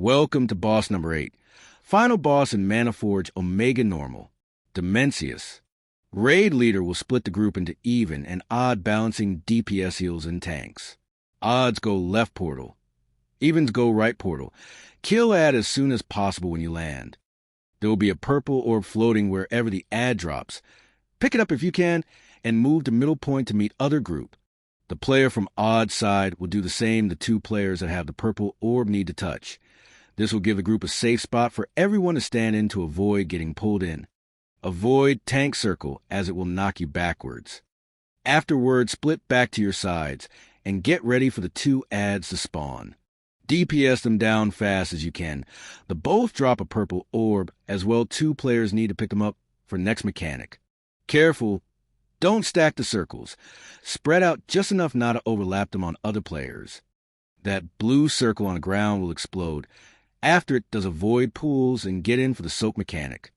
Welcome to boss number 8. Final boss in Manaforge Omega Normal, Dimensius. Raid leader will split the group into even and odd balancing DPS heals and tanks. Odds go left portal. Evens go right portal. Kill ad as soon as possible when you land. There will be a purple orb floating wherever the ad drops. Pick it up if you can, and move to middle point to meet other group. The player from odd side will do the same the two players that have the purple orb need to touch. This will give the group a safe spot for everyone to stand in to avoid getting pulled in. Avoid tank circle as it will knock you backwards. Afterward, split back to your sides and get ready for the two ads to spawn. DPS them down fast as you can. The both drop a purple orb, as well two players need to pick them up for next mechanic. Careful, don't stack the circles. Spread out just enough not to overlap them on other players. That blue circle on the ground will explode. After it, does avoid pools and get in for the soak mechanic.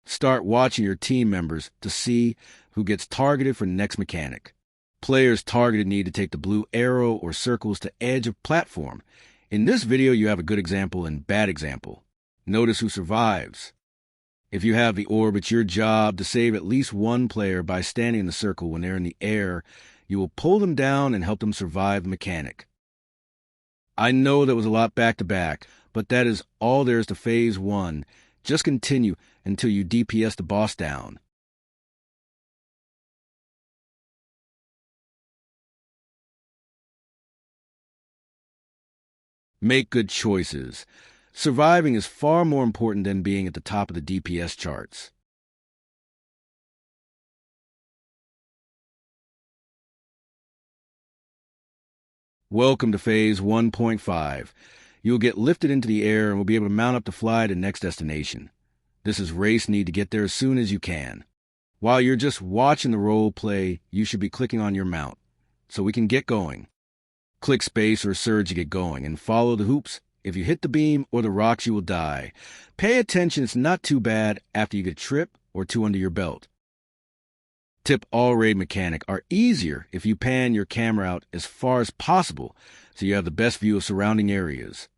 Start watching your team members to see who gets targeted for next mechanic. Players targeted need to take the blue arrow or circles to edge of platform. In this video, you have a good example and bad example. Notice who survives. If you have the orb, it's your job to save at least one player by standing in the circle when they're in the air. You will pull them down and help them survive the mechanic. I know that was a lot back-to-back, but that is all there is to Phase 1. Just continue until you DPS the boss down. Make good choices. Surviving is far more important than being at the top of the DPS charts. Welcome to Phase 1.5. You'll get lifted into the air and will be able to mount up to fly to next destination. This is race need to get there as soon as you can. While you're just watching the role play, you should be clicking on your mount, so we can get going. Click space or surge to get going, and follow the hoops. If you hit the beam or the rocks, you will die. Pay attention, it's not too bad after you get a trip or two under your belt. Tip: all raid mechanic are easier if you pan your camera out as far as possible so you have the best view of surrounding areas.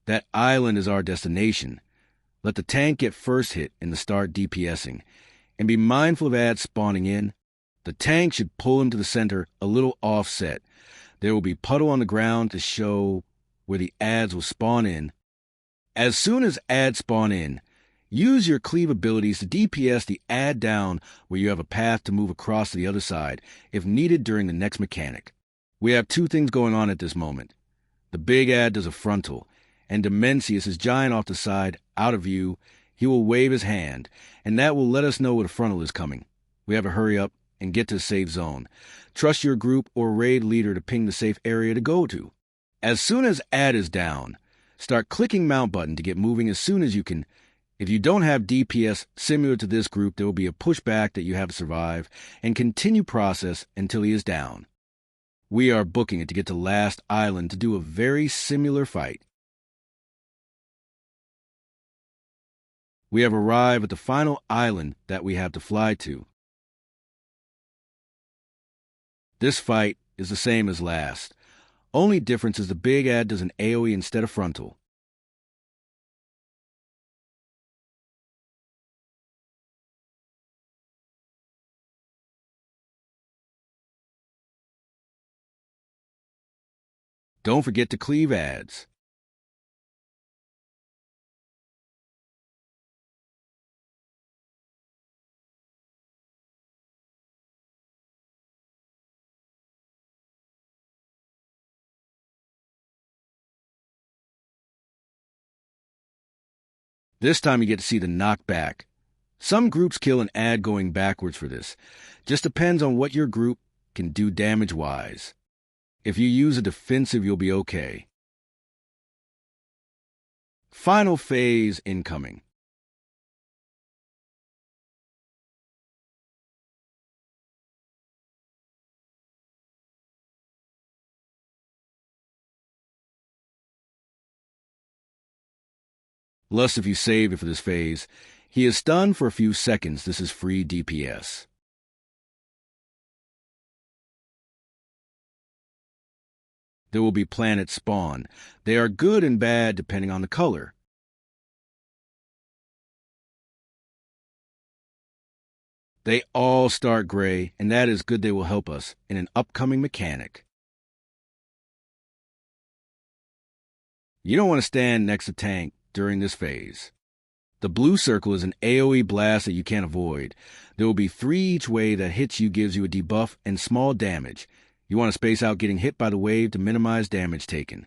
That island is our destination. Let the tank get first hit in the start DPSing, and be mindful of ads spawning in. The tank should pull him to the center a little offset. There will be puddle on the ground to show where the ads will spawn in. As soon as ads spawn in, use your cleave abilities to DPS the ad down where you have a path to move across to the other side if needed during the next mechanic. We have two things going on at this moment. The big ad does a frontal, and Dimensius is giant off the side, out of view. He will wave his hand, and that will let us know where the frontal is coming. We have to hurry up and get to the safe zone. Trust your group or raid leader to ping the safe area to go to. As soon as ad is down, start clicking mount button to get moving as soon as you can. If you don't have DPS similar to this group, there will be a pushback that you have to survive and continue process until he is down. We are booking it to get to last island to do a very similar fight. We have arrived at the final island that we have to fly to. This fight is the same as last. Only difference is the big ad does an AoE instead of frontal. Don't forget to cleave ads. This time you get to see the knockback. Some groups kill an ad going backwards for this. Just depends on what your group can do damage-wise. If you use a defensive, you'll be okay. Final phase incoming. Lust if you saved it for this phase. He is stunned for a few seconds. This is free DPS. There will be planets spawn. They are good and bad depending on the color. They all start gray, and that is good. They will help us in an upcoming mechanic. You don't want to stand next to tank during this phase. The blue circle is an AoE blast that you can't avoid. There will be 3 each way that hits you gives you a debuff and small damage. You want to space out getting hit by the wave to minimize damage taken.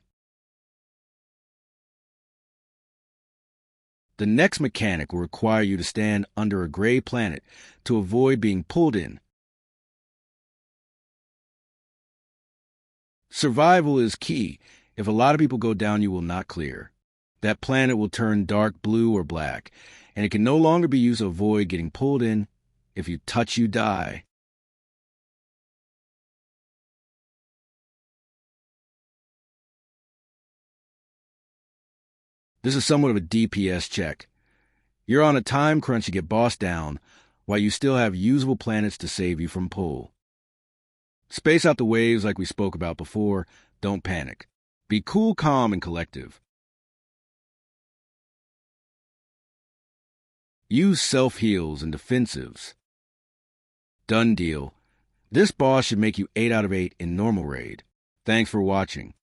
The next mechanic will require you to stand under a gray planet to avoid being pulled in. Survival is key. If a lot of people go down, you will not clear. That planet will turn dark blue or black, and it can no longer be used to avoid getting pulled in. If you touch, you die. This is somewhat of a DPS check. You're on a time crunch to get bossed down, while you still have usable planets to save you from pull. Space out the waves like we spoke about before. Don't panic. Be cool, calm, and collective. Use self-heals and defensives. Done deal. This boss should make you 8 out of 8 in normal raid. Thanks for watching.